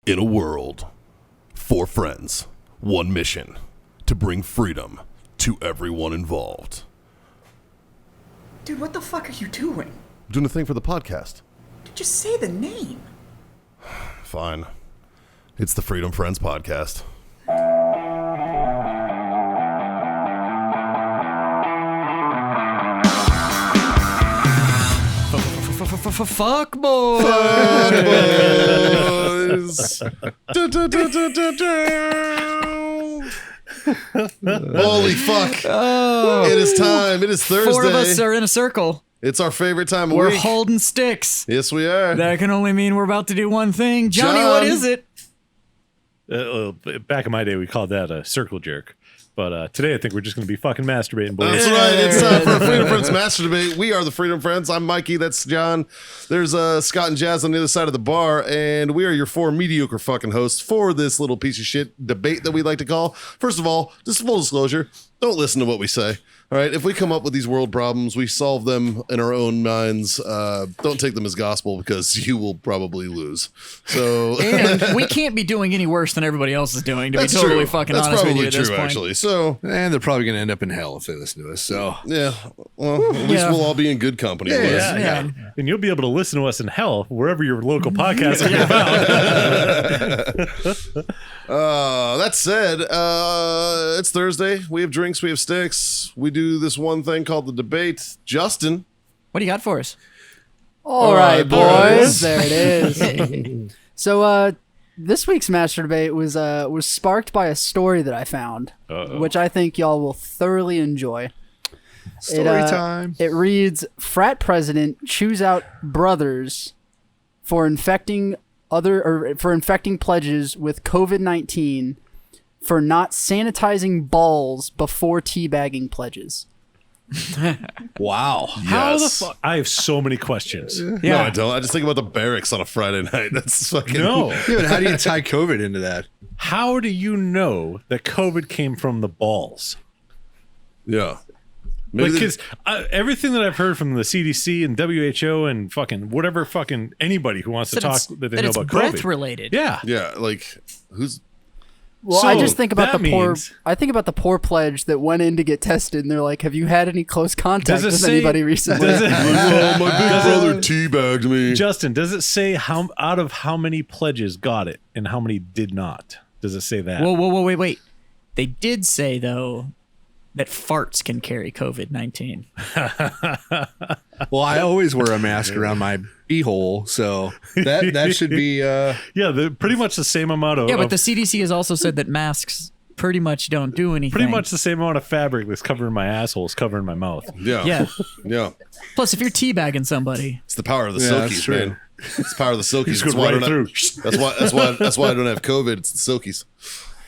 In a world, 4 friends, 1 mission, to bring freedom to everyone involved. Dude, what the fuck are you doing? I'm doing a thing for the podcast. Just say the name. Fine. It's the Freedom Friends Podcast. Fuck boys. Holy fuck. It is time. It is Thursday. 4 of us are in a circle. It's our favorite time of We're week. holding sticks. Yes, we are. That can only mean we're about to do one thing. Johnny, John. what is it? Back in my day, we called that a circle jerk. But today, I think we're just going to be fucking masturbating, boys. That's right. It's time for Freedom Friends Master Debate. We are the Freedom Friends. I'm Mikey. That's John. There's Scott and Jazz on the other side of the bar, and we are your 4 mediocre fucking hosts for this little piece of shit debate that we like to call. First of all, just full disclosure, don't listen to what we say. All right, if we come up with these world problems, we solve them in our own minds. Don't take them as gospel because you will probably lose. So, And we can't be doing any worse than everybody else is doing, to be totally true. fucking That's honest with probably you at this true, point. actually. So, And they're probably going to end up in hell if they listen to us. So, yeah, well, at least Yeah. we'll all be in good company. Liz. Yeah. And you'll be able to listen to us in hell wherever your local podcast can be found. That said, it's Thursday. We have drinks, we have sticks. We do this one thing called the debate. Justin. What do you got for us? All right, boys. boys. There it is. So, this week's Master Debate was sparked by a story that I found, which I think y'all will thoroughly enjoy. story time. It reads: Frat president chews out brothers for infecting pledges with COVID-19 for not sanitizing balls before teabagging pledges. Wow. How the fuck? I have so many questions. No, I don't. I just think about the barracks on a Friday night. That's fucking... No. Yeah, but how do you tie COVID into that? How do you know that COVID came from the balls? Yeah. Maybe Because everything that I've heard from the CDC and WHO and fucking whatever fucking anybody who wants to talk that they know it's about breath COVID. related. Yeah. yeah, like, who's... Well, So, I just think about that the poor. means- I think about the poor pledge that went in to get tested, and they're like, "Have you had any close contact Does it with say- anybody recently?" Does it, Oh, my big brother teabagged me. Justin, does it say how out of how many pledges got it and how many did not? Does it say that? Whoa, wait. They did say, though, that farts can carry COVID-19. Well, I always wear a mask around my beehole, so that should be. Yeah, pretty much the same amount of. Yeah, but the CDC has also said that masks pretty much don't do anything. pretty much the same amount of fabric that's covering my asshole is covering my mouth. Yeah. Yeah. Yeah. Plus, if you're teabagging somebody, It's the power of the Yeah, that's Silkies, true. man. It's the power of the Silkies. Just That's go why I right don't through. That's why I don't have COVID. It's the Silkies.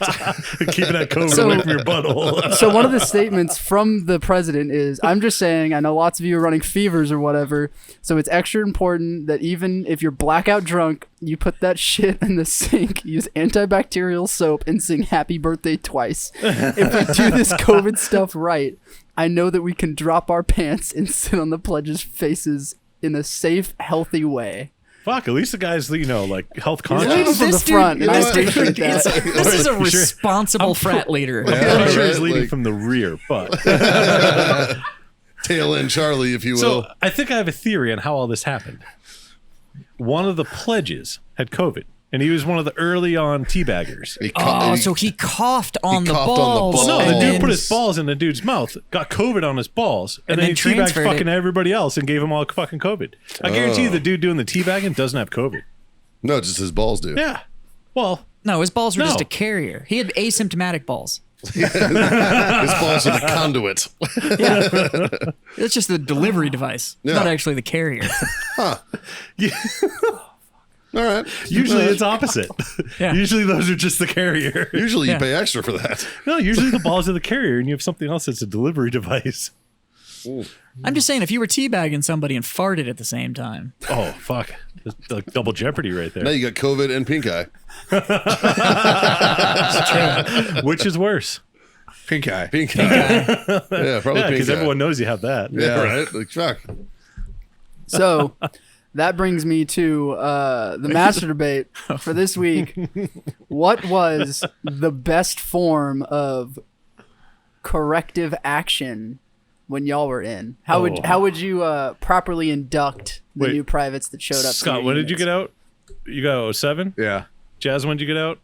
Keeping that COVID away from your butthole. So one of the statements from the president is, "I'm just saying, I know lots of you are running fevers or whatever, so it's extra important that even if you're blackout drunk, you put that shit in the sink, use antibacterial soap, and sing happy birthday twice. If we do this COVID stuff right, I know that we can drop our pants and sit on the pledges' faces in a safe, healthy way." Fuck, at least the guy's, like, health Leading conscious. from the front, and I appreciate this that. is a responsible frat leader. I'm pretty sure he's right, leading like- from the rear, but. Tail end Charlie, if you will. So I think I have a theory on how all this happened. One of the pledges had COVID, and he was one of the early on teabaggers. Oh, so he coughed on the coughed on the balls. balls. No, Oh. the dude and put his balls in the dude's mouth, got COVID on his balls, and then he teabagged transferred it. fucking everybody else and gave them all fucking COVID. I guarantee you the dude doing the teabagging doesn't have COVID. No, just his balls do. Yeah. Well, No, his balls were just No. a carrier. He had asymptomatic balls. His balls are the conduit. It's just the delivery device, Yeah. not actually the carrier. All right. usually it's opposite. Yeah. Usually those are just the carrier. Usually you Yeah. pay extra for that. No, usually the balls are the carrier, and you have something else that's a delivery device. I'm just saying, if you were teabagging somebody and farted at the same time, Oh, fuck. That's like double jeopardy right Now there. you got COVID and pink eye. Which is worse? Pink eye. Pink eye. Yeah, probably Yeah, pink because eye. everyone knows you have that. Yeah, right? Like, fuck. So, that brings me to the master debate for this week. What was the best form of corrective action when y'all were in? How would you properly induct the Wait, new privates that showed up? Scott, when did you get out? You got 07? Yeah. Jazz, when did you get out?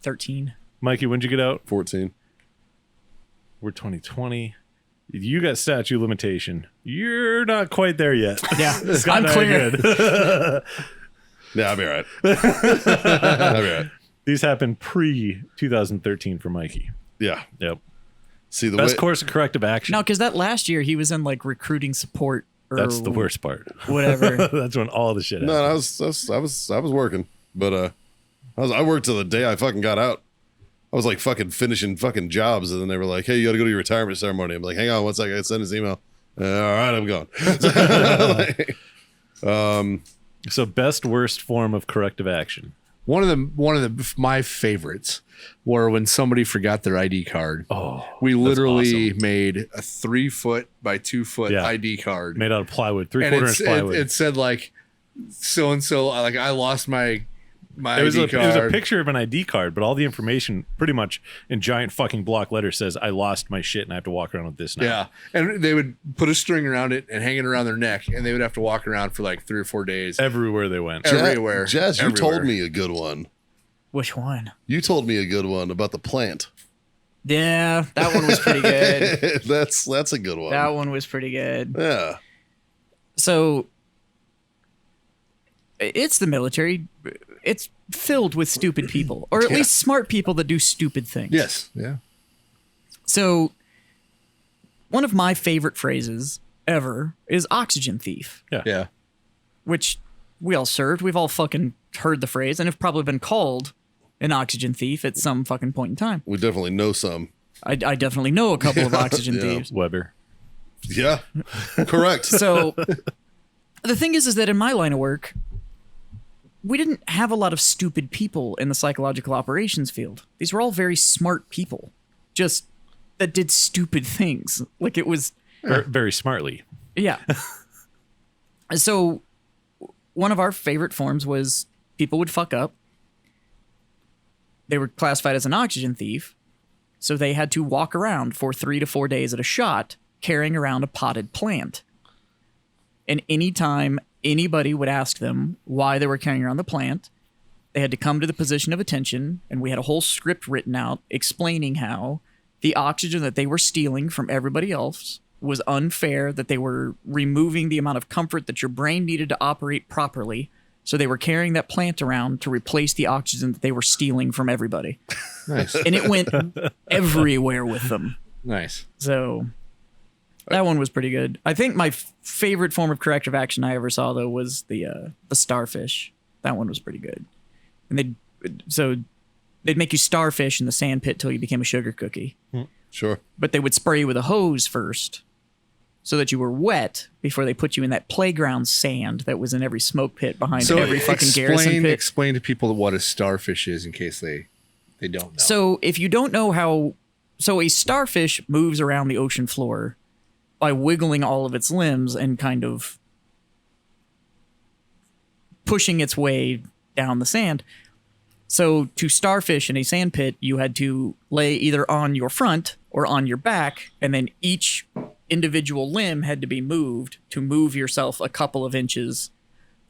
13. Mikey, when did you get out? 14. We're 2020. You got statute limitation. You're not quite there yet. Yeah, Scott I'm and I are clear. good. Yeah, I'll be all right. I'll be all right. These happened pre 2013 for Mikey. Yeah. Yep. See the Best way. course of corrective action. No, because that last year he was in like recruiting support or That's the worst part. whatever. That's when all the shit No, happens. I was working, but I worked till the day I fucking got out. I was like fucking finishing fucking jobs, and then they were like, "Hey, you got to go to your retirement ceremony." I'm like, "Hang on, one second, I send his email." All right, I'm gone. So best worst form of corrective action. One of my favorites were when somebody forgot their ID card. Oh, We literally awesome. made a 3 foot by 2 foot Yeah. ID card. Made out of plywood, and 3/4 inch plywood. it said like so and so, like I lost my It was ID a card. picture of an ID card, but all the information pretty much in giant fucking block letters says, I lost my shit and I have to walk around with this now. Yeah, and they would put a string around it and hang it around their neck, and they would have to walk around for like 3 or 4 days. Everywhere they went. Everywhere. Jazz, you Everywhere. told me a good one. Which one? You told me a good one about the plant. Yeah, that one was pretty good. That's a good one. That one was pretty good. Yeah. So it's the military. It's filled with stupid people, or at least smart people that do stupid things. Yes. Yeah. So one of my favorite phrases ever is oxygen thief, Yeah. which we all served. We've all fucking heard the phrase and have probably been called an oxygen thief at some fucking point in time. We definitely know some. I definitely know a couple of oxygen Yeah. thieves. Weber. Yeah. Correct. So the thing is that in my line of work, we didn't have a lot of stupid people in the psychological operations field. These were all very smart people, just that did stupid things. Like it was, Very smartly. yeah. So one of our favorite forms was people would fuck up. They were classified as an oxygen thief, so they had to walk around for 3 to 4 days at a shot carrying around a potted plant. And anytime anybody would ask them why they were carrying around the plant, they had to come to the position of attention, and we had a whole script written out explaining how the oxygen that they were stealing from everybody else was unfair, that they were removing the amount of comfort that your brain needed to operate properly. So they were carrying that plant around to replace the oxygen that they were stealing from everybody. Nice. And it went everywhere with them. Nice. So that one was pretty good. I think my favorite form of corrective action I ever saw, though, was the starfish. That one was pretty good. And they'd make you starfish in the sand pit till you became a sugar cookie. Sure. But they would spray you with a hose first so that you were wet before they put you in that playground sand that was in every smoke pit behind every fucking garrison pit. Explain to people what a starfish is in case they don't know. So if you don't know how... So a starfish moves around the ocean floor by wiggling all of its limbs and kind of pushing its way down the sand. So to starfish in a sand pit, you had to lay either on your front or on your back, and then each individual limb had to be moved to move yourself a couple of inches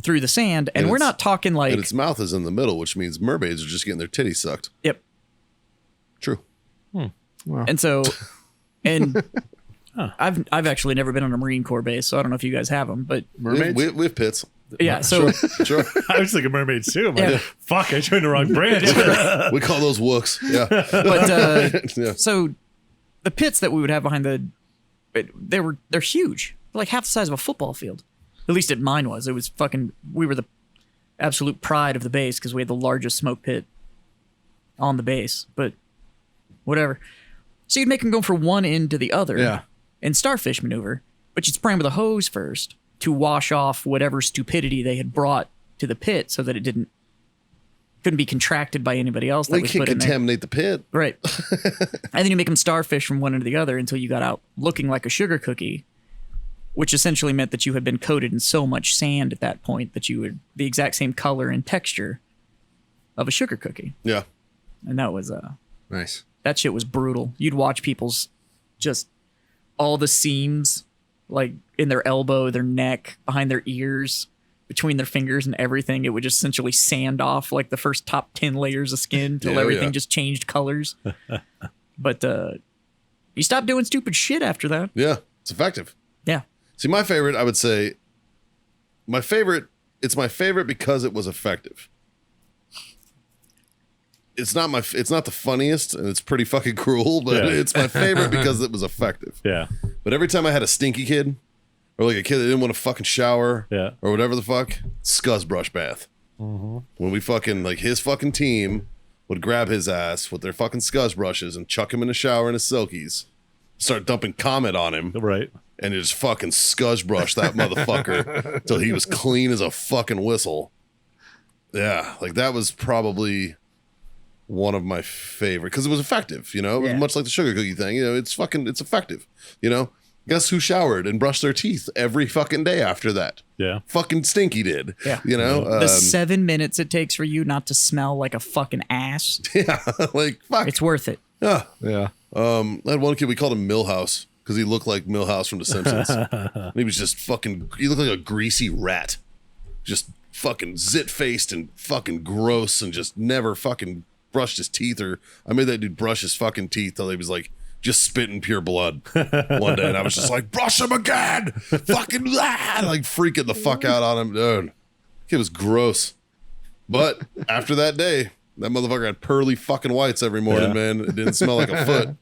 through the sand. And we're it's- not talking like... And its mouth is in the middle, which means mermaids are just getting their titties sucked. Yep. True. And so... And I've actually never been on a Marine Corps base, so I don't know if you guys have them, but Mermaids? We have pits. yeah, so... Sure. I was thinking mermaids too. I'm Yeah. like, fuck, I joined the wrong branch. We call those wooks. Yeah. But Yeah. so the pits that we would have behind they're huge. They're like half the size of a football field. At least mine was. It was fucking, we were the absolute pride of the base because we had the largest smoke pit on the base, but whatever. So you'd make them go from one end to the other Yeah. in starfish maneuver, but you'd spray them with a hose first to wash off whatever stupidity they had brought to the pit so that it couldn't be contracted by anybody else that We was can't put in there. contaminate the pit. Right. And then you make them starfish from one end to the other until you got out looking like a sugar cookie. which essentially meant that you had been coated in so much sand at that point that you were the exact same color and texture of a sugar cookie. Yeah. And that was Nice. that shit was brutal. You'd watch people's just all the seams, like in their elbow, their neck, behind their ears, between their fingers and everything. It would just essentially sand off like the first top 10 layers of skin till everything just changed colors. But you stopped doing stupid shit after that. Yeah. It's effective. Yeah. See, my favorite, I would say, it's my favorite because it was effective. It's not the funniest, and it's pretty fucking cruel, but it's my favorite because it was effective. Yeah. But every time I had a stinky kid, or like a kid that didn't want to fucking shower, or whatever the fuck, scuzz brush bath. Mm-hmm. When we fucking, like, his fucking team would grab his ass with their fucking scuzz brushes and chuck him in the shower in his silkies, start dumping Comet on him. Right. And just fucking scuzz brush that motherfucker till he was clean as a fucking whistle. Yeah, like that was probably one of my favorite because it was effective, you know. It was much like the sugar cookie thing, you know. It's effective, you know. Guess who showered and brushed their teeth every fucking day after that? Yeah, fucking Stinky did. Yeah, you know, the 7 minutes it takes for you not to smell like a fucking ass. Yeah, like fuck, it's worth it. Yeah, yeah. I had one kid, we called him Millhouse because he looked like Millhouse from The Simpsons. He was just fucking. He looked like a greasy rat, just fucking zit-faced and fucking gross, and just never fucking brushed his teeth. Or I made that dude brush his fucking teeth till he was like just spitting pure blood one day, and I was just like, brush him again, fucking like freaking the fuck out on him, dude. It was gross. But after that day, that motherfucker had pearly fucking whites every morning, man. It didn't smell like a foot.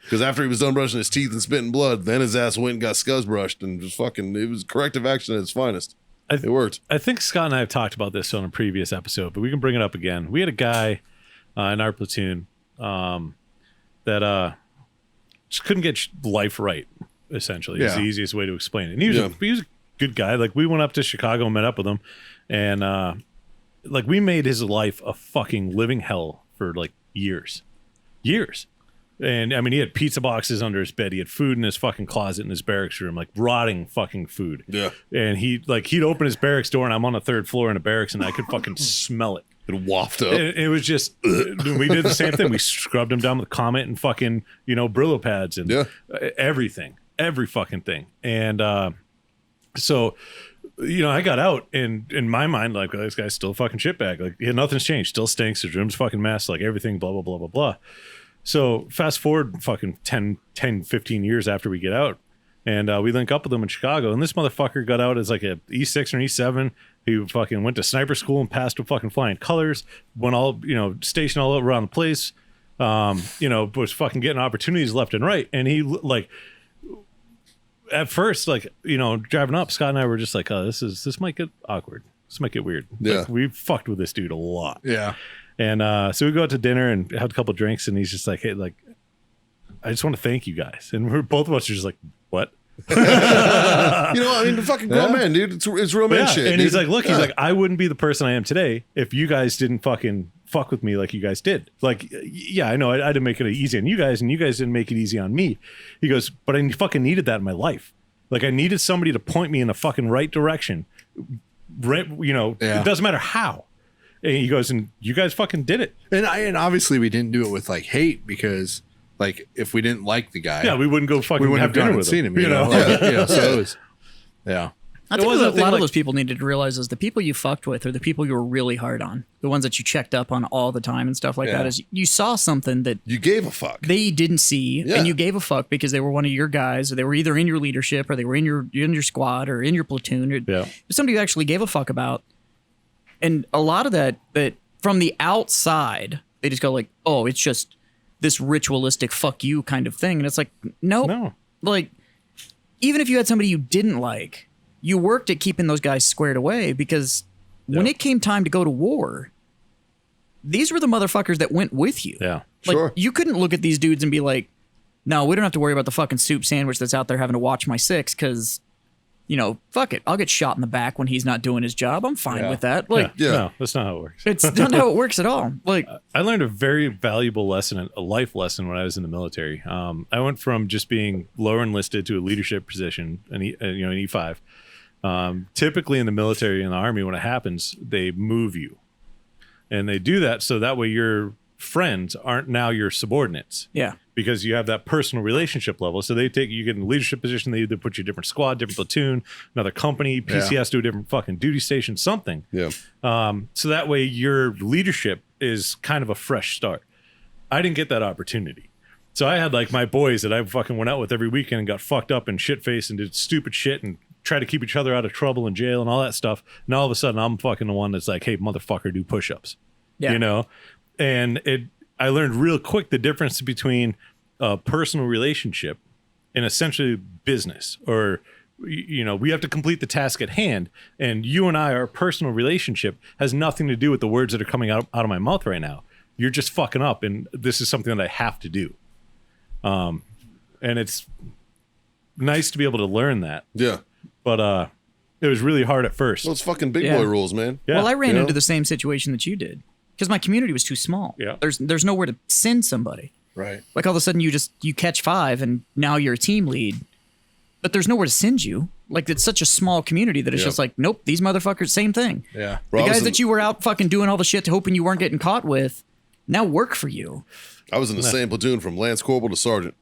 Because after he was done brushing his teeth and spitting blood, then his ass went and got scuzz brushed, and just fucking, it was corrective action at its finest. It worked. I think Scott and I have talked about this on a previous episode, but we can bring it up again. We had a guy in our platoon that just couldn't get life right, essentially. It's the easiest way to explain it. And he was a good guy. Like, we went up to Chicago and met up with him, and like, we made his life a fucking living hell for like years. And I mean, he had pizza boxes under his bed. He had food in his fucking closet in his barracks room, like rotting fucking food. Yeah. And he'd open his barracks door, and I'm on the third floor in a barracks, and I could fucking smell it. It wafted up. It was just, we did the same thing. We scrubbed him down with Comet and fucking, Brillo pads and everything, every fucking thing. And so, I got out, and in my mind, like, this guy's still a fucking shitbag. Like, nothing's changed. Still stinks. His room's fucking mess. Like, everything, blah, blah, blah, blah, blah. So fast forward fucking 10, 15 years after we get out, and we link up with him in Chicago, and this motherfucker got out as like a E6 or E7. He fucking went to sniper school and passed with fucking flying colors, went all, stationed all around the place, was fucking getting opportunities left and right. And he, like, at first, like, driving up, Scott and I were just like, oh, this might get awkward. This might get weird. Yeah. Like, we fucked with this dude a lot. Yeah. And so we go out to dinner and have a couple of drinks, and he's just like, hey, like, I just want to thank you guys. And we're both of us are just like, what? I mean, the fucking grown man, dude. It's real man shit. And dude. he's like, look, he's like, I wouldn't be the person I am today if you guys didn't fucking fuck with me like you guys did. Like, yeah, I know I didn't make it easy on you guys, and you guys didn't make it easy on me. He goes, but I fucking needed that in my life. Like, I needed somebody to point me in the fucking right direction. It doesn't matter how. And he goes, and you guys fucking did it. And obviously we didn't do it with like hate, because like if we didn't like the guy, we wouldn't go fucking have dinner with him. You know? So it was, I think a lot of those people needed to realize is the people you fucked with are the people you were really hard on. The ones that you checked up on all the time and stuff like that. Is you saw something that you gave a fuck. They didn't see, and you gave a fuck because they were one of your guys, or they were either in your leadership, or they were in your squad, or in your platoon, or somebody you actually gave a fuck about. And a lot of that from the outside, they just go like, oh, it's just this ritualistic fuck you kind of thing. And it's like, no. Like, even if you had somebody you didn't like, you worked at keeping those guys squared away, because when it came time to go to war, these were the motherfuckers that went with you. Yeah. Like, you couldn't look at these dudes and be like, no, we don't have to worry about the fucking soup sandwich that's out there having to watch my six, because fuck it. I'll get shot in the back when he's not doing his job. I'm fine with that. Like, Yeah. No, that's not how it works. it's not how it works at all. Like, I learned a very valuable lesson, a life lesson when I was in the military. I went from just being lower enlisted to a leadership position, an E5. Typically in the military and the Army, when it happens, they move you. And they do that so that way your friends aren't now your subordinates. yeah. Because you have that personal relationship level. So they take you get in a leadership position, they either put you in a different squad, different platoon, another company, PCS to a different fucking duty station, something. Yeah. So that way your leadership is kind of a fresh start. I didn't get that opportunity. So I had like my boys that I fucking went out with every weekend and got fucked up and shit-faced and did stupid shit and tried to keep each other out of trouble and jail and all that stuff. And all of a sudden I'm fucking the one that's like, hey, motherfucker, do push-ups. Yeah. And I learned real quick the difference between a personal relationship and essentially business, or we have to complete the task at hand, and you and I, our personal relationship has nothing to do with the words that are coming out of my mouth right now. You're just fucking up, and this is something that I have to do. And it's nice to be able to learn that, Yeah. but it was really hard at first. Well, it's fucking big Yeah. boy rules, man. Yeah. Well, I ran You know? into the same situation that you did because my community was too small. Yeah. There's nowhere to send somebody. Right. Like all of a sudden you catch 5 and now you're a team lead, but there's nowhere to send you. Like it's such a small community that it's Yeah. just like, nope, these motherfuckers, same thing. Yeah. Bro, The I was guys in- that you were out fucking doing all the shit hoping you weren't getting caught with now work for you. I was in the same platoon from Lance Corporal to Sergeant.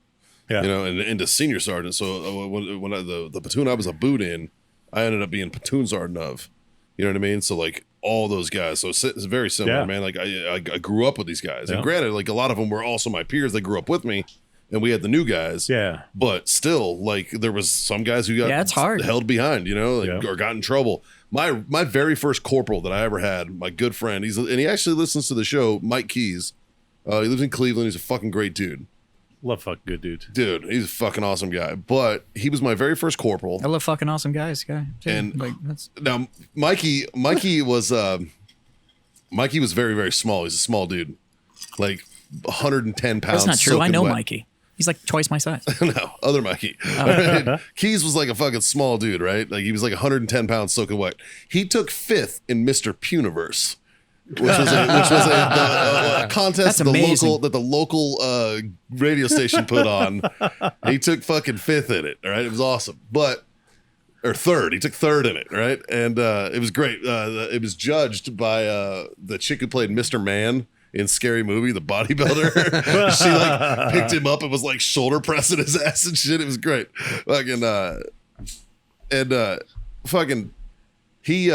Yeah. And into Senior Sergeant. So when the platoon I was a boot in, I ended up being platoon sergeant of. You know what I mean? So like all those guys. So it's very similar, Yeah. man. Like I grew up with these guys. Yeah. And granted, like a lot of them were also my peers. They grew up with me, and we had the new guys. Yeah. But still, like there was some guys who got Yeah, it's hard. held behind, like, Yeah. or got in trouble. My very first corporal that I ever had, my good friend, he actually listens to the show, Mike Keys. He lives in Cleveland. He's a fucking great dude. Love fucking good dudes. Dude, he's a fucking awesome guy. But he was my very first corporal. I love fucking awesome guys, guy. too. And- like that's Now, Mikey was very, very small. He's a small dude, like 110 pounds. that's not true. I soaking know wet. Mikey. He's like twice my size. No, other Mikey. Right? Keys was like a fucking small dude, right? Like he was like 110 pounds soaking wet. He took 5th in Mr. Puniverse, which was a contest That's amazing. that the local radio station put on. He took fucking 5th in it. All right, it was awesome, or 3rd. He took 3rd in it, right? And it was great. It was judged by the chick who played Mr. Man in Scary Movie, the bodybuilder. She like picked him up and was like shoulder pressing his ass and shit. It was great. He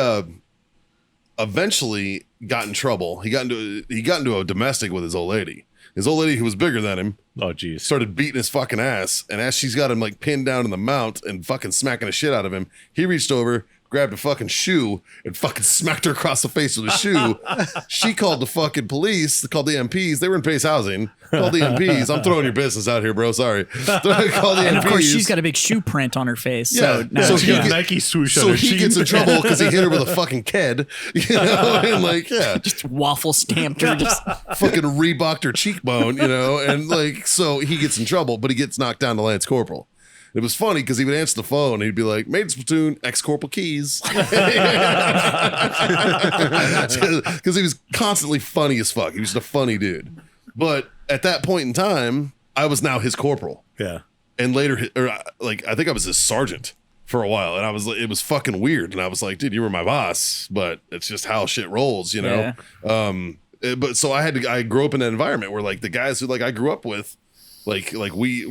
eventually got in trouble. He got into a domestic with his old lady. His old lady, who was bigger than him, Oh, geez. started beating his fucking ass. And as she's got him like pinned down in the mount and fucking smacking the shit out of him, he reached over, grabbed a fucking shoe and fucking smacked her across the face with a shoe. She called the fucking police, called the MPs. They were in Pace Housing. Called the MPs. I'm throwing your business out here, bro. Sorry. Called the And of course, MPs. she's got a big shoe print on her face. Yeah. So now So She he got get- Nike swoosh on So her he cheek. gets in trouble because he hit her with a fucking ked, and like, yeah, just waffle stamped her. Just fucking Reebocked her cheekbone, and like, so he gets in trouble, but he gets knocked down to Lance Corporal. It was funny because he would answer the phone and he'd be like, Maid's Platoon, ex-corporal Keys. Because he was constantly funny as fuck. He was just a funny dude. But at that point in time, I was now his corporal. Yeah. And later, like, I think I was his sergeant for a while. And I was like, it was fucking weird. And I was like, dude, you were my boss, but it's just how shit rolls, Yeah. But so I grew up in an environment where like the guys who like I grew up with, like we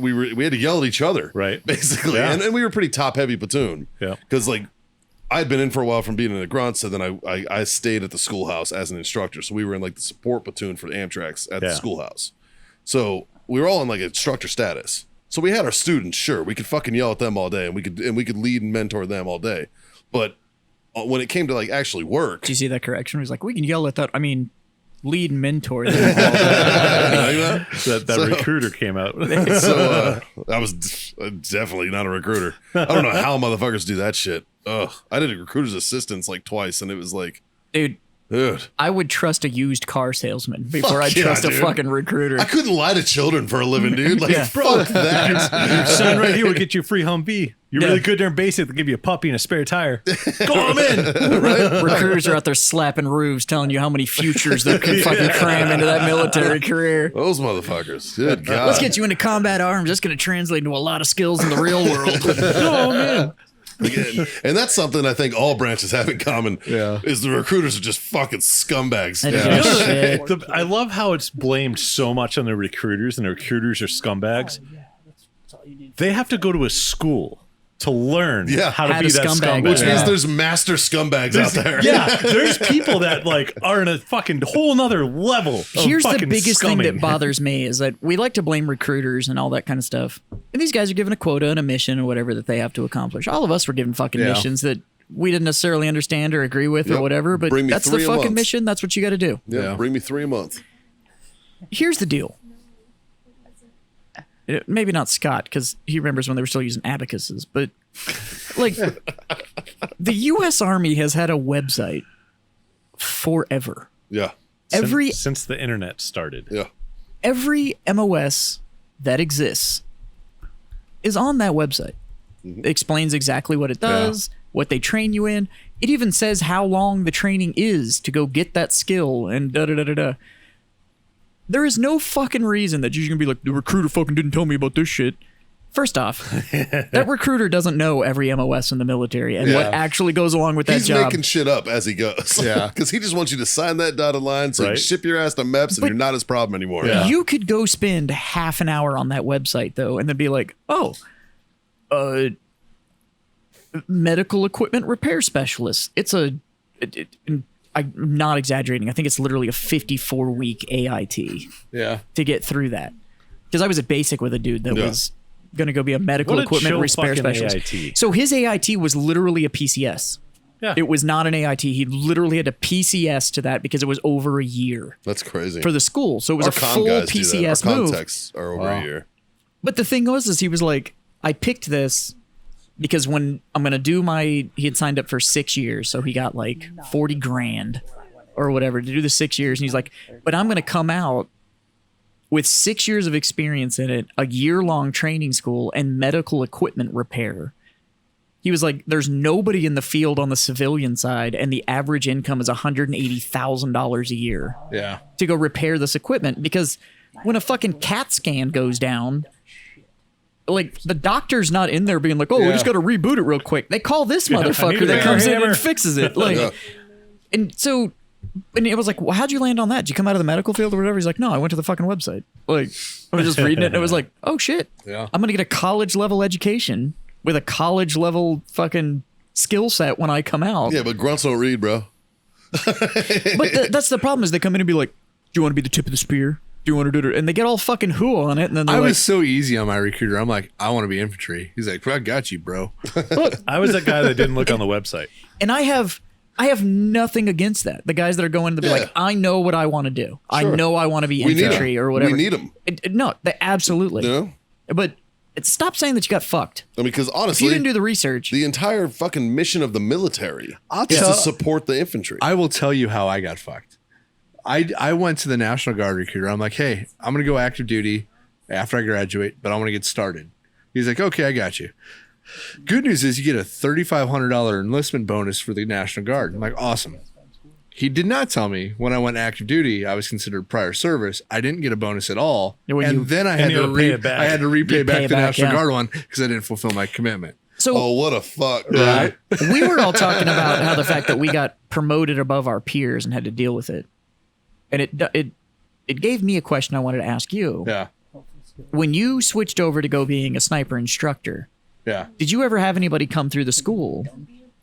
had to yell at each other, Right. basically. Yeah. And we were a pretty top heavy platoon. Yeah. Because like I'd been in for a while from being in the grunt, so then I stayed at the schoolhouse as an instructor. So we were in like the support platoon for the Amtrak's at the Yeah. schoolhouse. So we were all in like instructor status. So we had our students, sure, we could fucking yell at them all day, and we could lead and mentor them all day. But when it came to like actually work, do you see that correction? He's like, we can yell at that. I mean, lead and mentor. them. That recruiter came out. So I was definitely not a recruiter. I don't know how motherfuckers do that shit. Ugh, I did a recruiter's assistance like twice, and it was like, Dude, Dude. I would trust a used car salesman before I Fuck yeah, trust a dude. fucking recruiter. I couldn't lie to children for a living, dude. Like, Yeah. fuck that. Your son right here will get you a free Humvee. You're really good during basic. They'll give you a puppy and a spare tire. Go on in. Recruiters are out there slapping roofs, telling you how many futures they could fucking cram into that military career. Those motherfuckers. Good God. Let's get you into combat arms. That's going to translate into a lot of skills in the real world. Oh man. And that's something I think all branches have in common. Yeah. Is the recruiters are just fucking scumbags. Shit. I love how it's blamed so much on the recruiters, and the recruiters are scumbags. They have to go to a school to learn how to How be to that scumbag. scumbag. Which means there's master scumbags out there. Yeah, there's people that like are in a fucking whole nother level. Of Here's the fucking biggest thing that scumming. bothers me is that we like to blame recruiters and all that kind of stuff. And these guys are given a quota and a mission or whatever that they have to accomplish. All of us were given fucking missions that we didn't necessarily understand or agree with Yep. or whatever, but Bring me that's the 3 a fucking month. mission. That's what you got to do. Yeah, bring me 3 a month. Here's the deal. Maybe not Scott, because he remembers when they were still using abacuses, but like the U.S. Army has had a website forever. Yeah. since the internet started. Yeah. Every MOS that exists is on that website. It explains exactly what it does, what they train you in. It even says how long the training is to go get that skill and da-da-da-da-da. There is no fucking reason that you're going to be like, the recruiter fucking didn't tell me about this shit. First off, that recruiter doesn't know every MOS in the military and what actually goes along with that He's job. making shit up as he goes. Yeah. Because he just wants you to sign that dotted line so you Right. can ship your ass to MEPS and you're not his problem anymore. Yeah. You could go spend half an hour on that website though, and then be like, "Oh, medical equipment repair specialist." It's I'm not exaggerating. I think it's literally a 54-week AIT Yeah. to get through that. Because I was at basic with a dude that was going to go be a medical What a equipment chill repair fucking specialist. AIT. So his AIT was literally a PCS. Yeah. It was not an AIT. He literally had to PCS to that because it was over a year That's crazy. for the school. So it was Our a comm full guys do that. PCS Our move. contexts are over a year. But the thing was, is he was like, I picked this because when I'm going to do he had signed up for 6 years. So he got like 40 grand or whatever to do the 6 years. And he's like, but I'm going to come out with 6 years of experience in it, a year-long training school, and medical equipment repair. He was like, there's nobody in the field on the civilian side, and the average income is $180,000 a year Yeah. to go repair this equipment. Because when a fucking CAT scan goes down, like the doctor's not in there being like, oh, we just got to reboot it real quick. They call this motherfucker that comes in and fixes it. Like, and so, and it was like, well, how'd you land on that? Did you come out of the medical field or whatever? He's like, no, I went to the fucking website. Like, I was just reading it, and it was like, oh shit, Yeah. I'm gonna get a college level education with a college level fucking skill set when I come out. Yeah, but grunts don't read, bro. But that's the problem is they come in and be like, do you want to be the tip of the spear? Do you want to do it? And they get all fucking who on it, and then they're I like, was so easy on my recruiter. I'm like, I want to be infantry. He's like, I got you, bro. I was that guy that didn't look on the website. and I have nothing against that. The guys that are going to be like, I know what I want to do. I know I want to be We need infantry 'em. or whatever. We need them. No, they absolutely. You know? But stop saying that you got fucked. I mean, because If you honestly, didn't do the research, the entire fucking mission of the military I'll is to tell- support the infantry. I will tell you how I got fucked. I went to the National Guard recruiter. I'm like, hey, I'm going to go active duty after I graduate, but I want to get started. He's like, okay, I got you. Good news is you get a $3,500 enlistment bonus for the National Guard. I'm like, awesome. He did not tell me when I went active duty, I was considered prior service. I didn't get a bonus at all. When And you- then I had you to had to pay it back. I had to repay You pay back it the back, National yeah. Guard one because I didn't fulfill my commitment. so oh, what a fuck, dude. Right? we were all talking about how the fact that we got promoted above our peers and had to deal with it, and it gave me a question I wanted to ask you. Yeah. When you switched over to go being a sniper instructor, Yeah. did you ever have anybody come through the school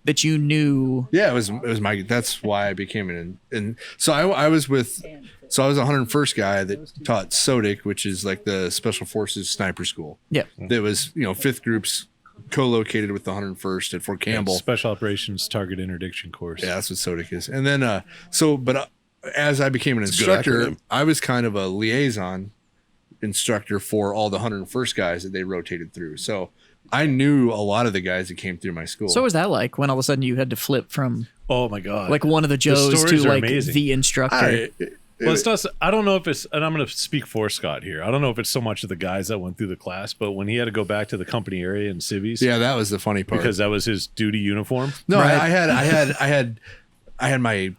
that you knew? Yeah, it was my. That's why I became and so I was with, so I was a 101st guy that taught SODIC, which is like the Special Forces Sniper School. Yeah. That was fifth groups co-located with the 101st at Fort Campbell. Special Operations Target Interdiction Course. Yeah, that's what SODIC is. And then as I became an a good instructor, acronym. I was kind of a liaison instructor for all the 101st guys that they rotated through. So I knew a lot of the guys that came through my school. So what was that like when all of a sudden you had to flip from Oh my god! Like one of the Joes to stories are like amazing. the instructor. Well, it's not, I don't know if it's, and I'm going to speak for Scott here. I don't know if it's so much of the guys that went through the class, but when he had to go back to the company area in civvies, Yeah, that was the funny part. because that was his duty uniform. No, Right. I had my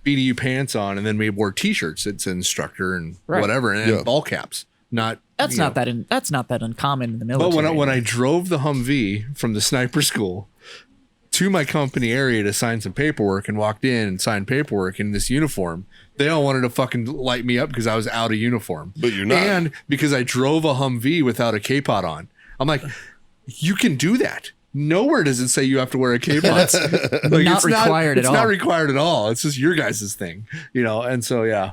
BDU pants on, and then we wore T-shirts. It's instructor and Right. whatever, and Yeah. ball caps. Not That's you not know. that's not that uncommon in the military. But when I drove the Humvee from the sniper school to my company area to sign some paperwork and walked in and signed paperwork in this uniform, they all wanted to fucking light me up because I was out of uniform. But you're not. And because I drove a Humvee without a K-pot on. I'm like, you can do that. Nowhere does it say you have to wear a K-pot. Like, Not required at It's all. not required at all. It's just your guys' thing, you know? And so, yeah,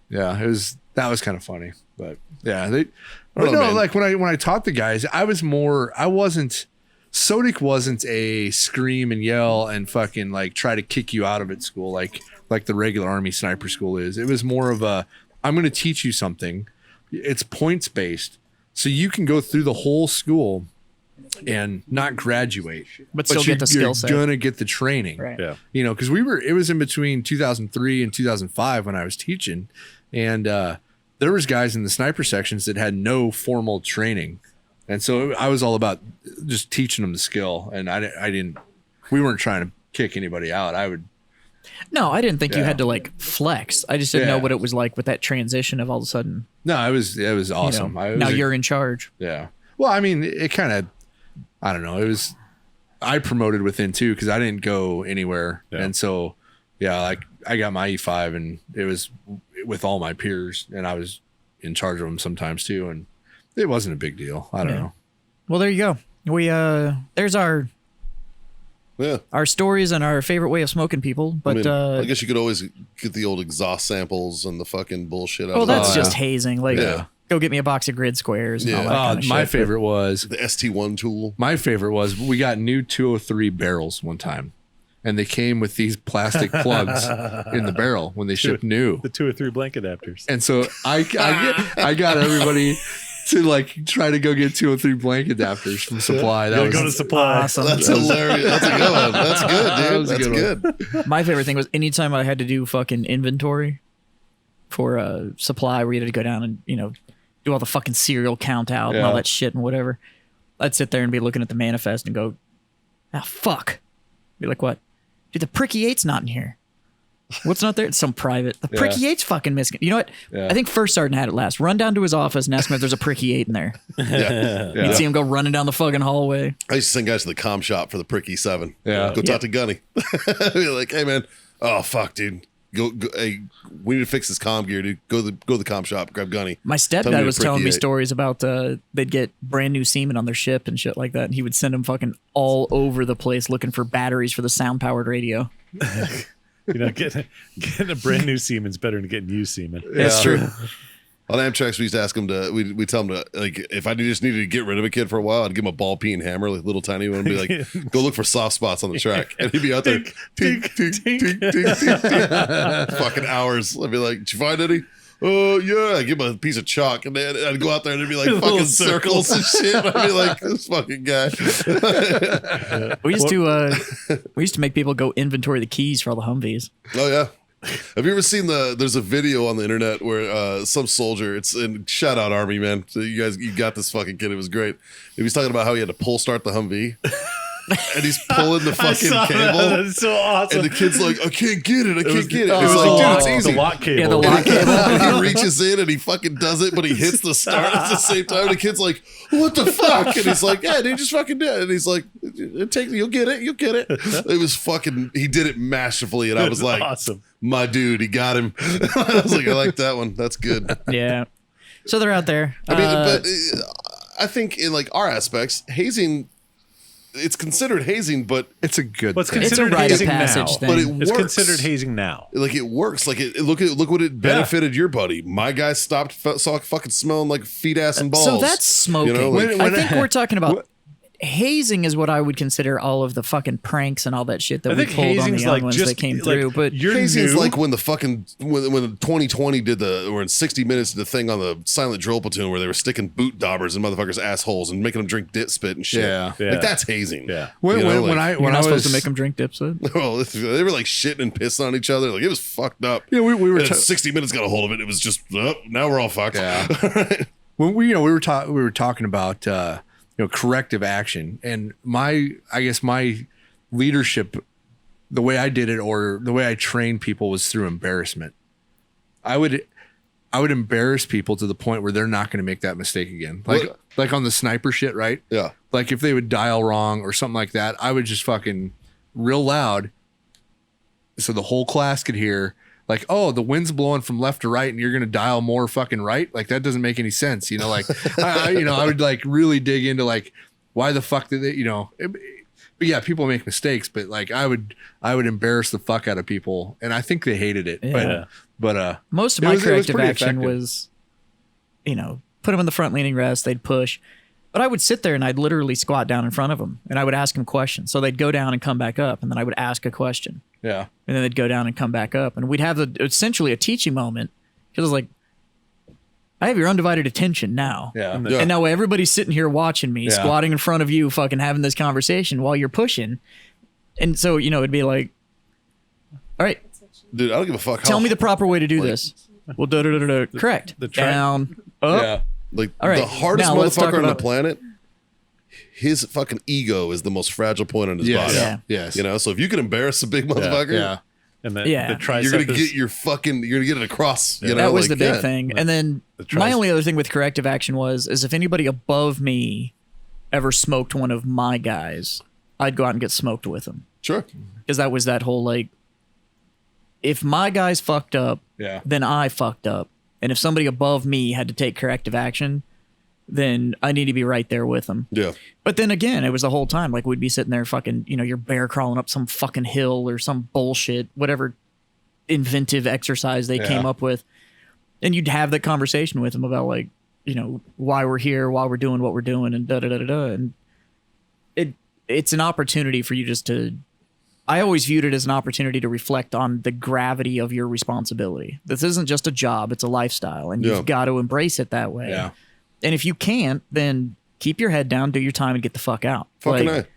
that was kind of funny, but yeah, but know, no, man. like when I taught the guys, Sodic wasn't a scream and yell and fucking like try to kick you out of it school like the regular Army sniper school is. It was more of a, I'm going to teach you something. It's points based, so you can go through the whole school and not graduate, But still get the skill set. You're gonna get the training, Right. Yeah. you know, because it was in between 2003 and 2005 when I was teaching, and there was guys in the sniper sections that had no formal training, and so I was all about just teaching them the skill, and we weren't trying to kick anybody out. No, I didn't think you Yeah. had to like flex. I just didn't know Yeah. what it was like with that transition of all of a sudden. No, it was You awesome. know, now you're in charge. Yeah. Well, I mean, it kind of, I don't know. I promoted within too because I didn't go anywhere, Yeah. and so yeah, like I got my E5, and it was with all my peers, and I was in charge of them sometimes too, and it wasn't a big deal. I don't know. Well, there you go. We there's our Yeah. stories and our favorite way of smoking people. But I guess you could always get the old exhaust samples and the fucking bullshit out well, of that's that. just hazing. Like, Yeah. go get me a box of grid squares and all Yeah. that kind of My shit. favorite was The ST1 tool. we got new 203 barrels one time, and they came with these plastic plugs in the barrel when they shipped new. The 2 or 3 blank adapters. And so I got everybody to like try to go get 2 or 3 blank adapters from supply. That Gotta was go to supply. Awesome. That's hilarious. That's a good one. That's good, That dude. was a That's good good. My favorite thing was anytime I had to do fucking inventory for supply, where you had to go down and do all the fucking serial count out and all Yeah. that shit and whatever. I'd sit there and be looking at the manifest and go, "Ah, fuck." Be like, "What? Dude, the Pricky 8's not in here. What's not there? It's some private. The Yeah. Pricky 8's fucking missing." You know what? Yeah. I think First Sergeant had it last. Run down to his office and ask him if there's a Pricky 8 in there. Yeah. You'd see him go running down the fucking hallway. I used to send guys to the comm shop for the Pricky 7. Yeah. Go talk to Gunny. Be like, hey, man. Oh, fuck, dude. Go, hey, we need to fix this comm gear, dude. Go to the comm shop, grab Gunny. My Tell me stepdad the was telling me Pricky 8. stories about they'd get brand new semen on their ship and shit like that, and he would send them fucking all over the place looking for batteries for the sound powered radio. Getting a brand new semen's better than getting used semen. That's true. On Amtrak, we used to ask them to, we tell them to, like, if I just needed to get rid of a kid for a while, I'd give him a ball peen hammer, like little tiny one, and be like, go look for soft spots on the track. And he'd be out there, tink, tink, tink, tink, tink, tink. Fucking hours. I'd be like, did you find any? Oh, yeah. I'd give him a piece of chalk, and then I'd go out there and there'd be like Little fucking circles and shit. And I'd be like, this fucking guy. We used to make people go inventory the keys for all the Humvees. Oh, yeah. Have you ever seen there's a video on the internet where some soldier, it's in shout out Army, man. So you got this fucking kid. It was great. He was talking about how he had to pull start the Humvee. And he's pulling the fucking cable. That's so awesome. And the kid's like, I can't get it. I can't get it. It It's was like, dude, it's the easy. lock cable. Yeah, the lock cable. And he reaches in and he fucking does it, but he hits the start at the same time. And the kid's like, what the fuck? And he's like, yeah, dude, just fucking do it. And he's like, you'll get it. You'll get it. It was fucking, he did it masterfully. And I was like, awesome. My dude, he got him. I was like, I like that one. That's good. Yeah. So they're out there. I mean, but I think in like our aspects, hazing, it's considered hazing, but It's a good What's thing. It's a considered rite of hazing passage now? thing. but it It's works. considered hazing now. Like it works. Like look what it benefited your buddy. My guy stopped saw fucking smelling like feet, ass, and balls. So that's smoking. You know, like- I think we're talking about hazing is what I would consider all of the fucking pranks and all that shit that I we think pulled on hazing's the young like ones just that came like, through. But you're Hazing's new. like when the fucking when 2020 did or in 60 Minutes did the thing on the silent drill platoon where they were sticking boot daubers in motherfuckers' assholes and making them drink dip spit and shit. Yeah. Yeah. Like that's hazing. Yeah. When, You know, when, like- when you're I not was supposed to make them drink dipset. Well, they were like shitting and pissing on each other. Like it was fucked up. Yeah, we were And then ta- 60 Minutes got a hold of it. It was just now we're all fucked. Yeah. when we were talking about corrective action, and my leadership, the way I did it or the way I trained people was through embarrassment. I would embarrass people to the point where they're not going to make that mistake again. Like on the sniper shit, right? Yeah. Like if they would dial wrong or something like that, I would just fucking real loud so the whole class could hear. Like, oh, the wind's blowing from left to right, and you're gonna dial more fucking right. Like that doesn't make any sense, you know. Like, I would like really dig into like why the fuck did they, but yeah, people make mistakes, but like I would embarrass the fuck out of people, and I think they hated it. Yeah. But most of it my was corrective pretty action effective. was, put them in the front leaning rest, they'd push. But I would sit there and I'd literally squat down in front of them and I would ask them questions. So they'd go down and come back up, and then I would ask a question. yeah, And then they'd go down and come back up. And we'd have essentially a teaching moment. Because I was like, I have your undivided attention now. yeah, Yeah. And now everybody's sitting here watching me, Yeah. squatting in front of you, fucking having this conversation while you're pushing. And so, it'd be like, all right, Dude, I don't give a fuck. tell me the proper way to do this. Well, correct. the tri- Down, up. yeah. Like All right, the hardest now let's talk motherfucker on the about- planet. His fucking ego is the most fragile point on his Yes. body. Yeah. Yes. So if you can embarrass a big motherfucker, Yeah. And the Yeah. tricep you're gonna is- get it across. You know, That was like, the big yeah. thing. And then tries- my only other thing with corrective action is if anybody above me ever smoked one of my guys, I'd go out and get smoked with them. Sure. Because that was that whole like, if my guys fucked up, Yeah. then I fucked up. And if somebody above me had to take corrective action, then I need to be right there with them. Yeah. But then again, it was the whole time. Like we'd be sitting there fucking, you're bear crawling up some fucking hill or some bullshit, whatever inventive exercise they came up with. And you'd have that conversation with them about like, why we're here, why we're doing what we're doing, and da-da-da-da-da. And it's an opportunity for you just to, I always viewed it as an opportunity to reflect on the gravity of your responsibility. This isn't just a job, it's a lifestyle, and Yeah. you've got to embrace it that way. Yeah. And if you can't, then keep your head down, do your time, and get the fuck out. Fucking Like,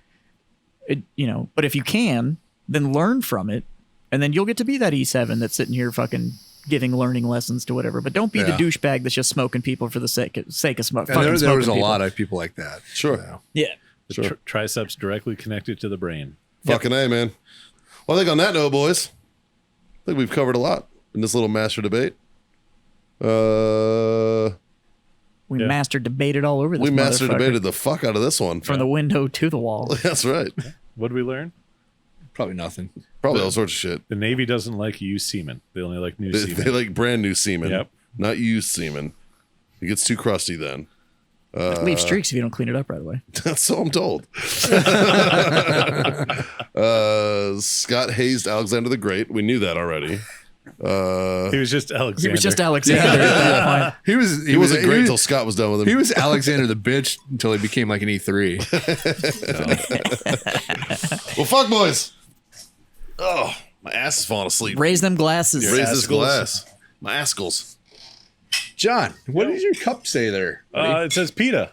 A. but if you can, then learn from it, and then you'll get to be that E7 that's sitting here fucking giving learning lessons to whatever. But don't be the Yeah. douchebag that's just smoking people for the sake of smoking. And there was a people. lot of people like that. Sure. Yeah. the Sure. triceps directly connected to the brain. Fucking A, man. Well, I think on that note, boys, I think we've covered a lot in this little master debate. We Yeah. master debated all over this. We master motherfucker. debated the fuck out of this one. from the window to the wall. That's right. What did we learn? Probably nothing. Probably all sorts of shit. The Navy doesn't like used seamen. They only like new They, seamen. they like brand new semen, Yep. not used semen. It gets too crusty then. Leave streaks if you don't clean it up right away. So I'm told. Scott hazed Alexander the Great. We knew that already. He was just Alexander. He was just Alexander at that point. He wasn't great until Scott was done with him. He was Alexander the bitch until he became like an E3. Well, fuck, boys. Oh, my ass is falling asleep. Raise them glasses. Raise this Ascles. glass. My ascles. John, what does your cup say there? buddy? It says PETA.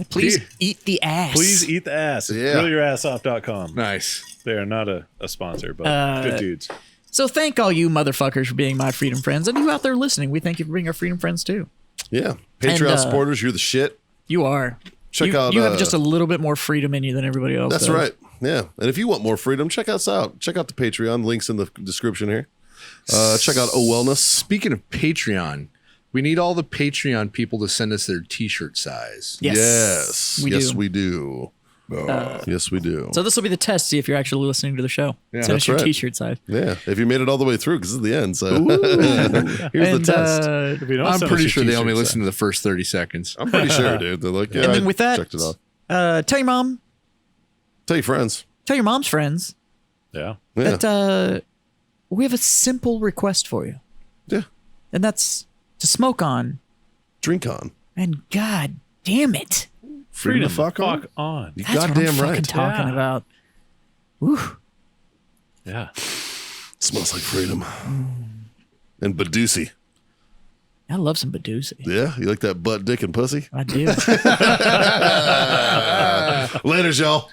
Please eat the ass. Please eat the ass. Yeah. GrillYourAssOff.com. Nice. They are not a sponsor, but good dudes. So thank all you motherfuckers for being my freedom friends, and you out there listening. We thank you for being our freedom friends too. Yeah. Patreon And, supporters, you're the shit. You are. Check you, out, You have just a little bit more freedom in you than everybody else. That's does. right. Yeah. And if you want more freedom, check us out. Check out the Patreon. Links in the description here. Check out O Wellness. Speaking of Patreon, we need all the Patreon people to send us their t-shirt size. Yes. Yes. We yes, do. we do. Yes, we do. So this will be the test. See if you're actually listening to the show. Send us That's your right. T-shirt side. Yeah. If you made it all the way through, because this is the end. So here's And, the test. If you don't I'm send us pretty your sure they only t-shirts, listen to the first 30 seconds. I'm pretty sure, dude. They're like, yeah, And then I with that, checked it off. tell your mom, Tell your friends. tell your mom's friends Yeah. Yeah. that we have a simple request for you, Yeah. and that's to smoke on. Drink on. And God damn it, Freedom to fuck on. You That's what I'm goddamn fucking right. talking Yeah. about. Woo. Yeah. Smells like freedom. And Badusi. I love some Badusi. Yeah, you like that butt, dick, and pussy? I do. Later, y'all.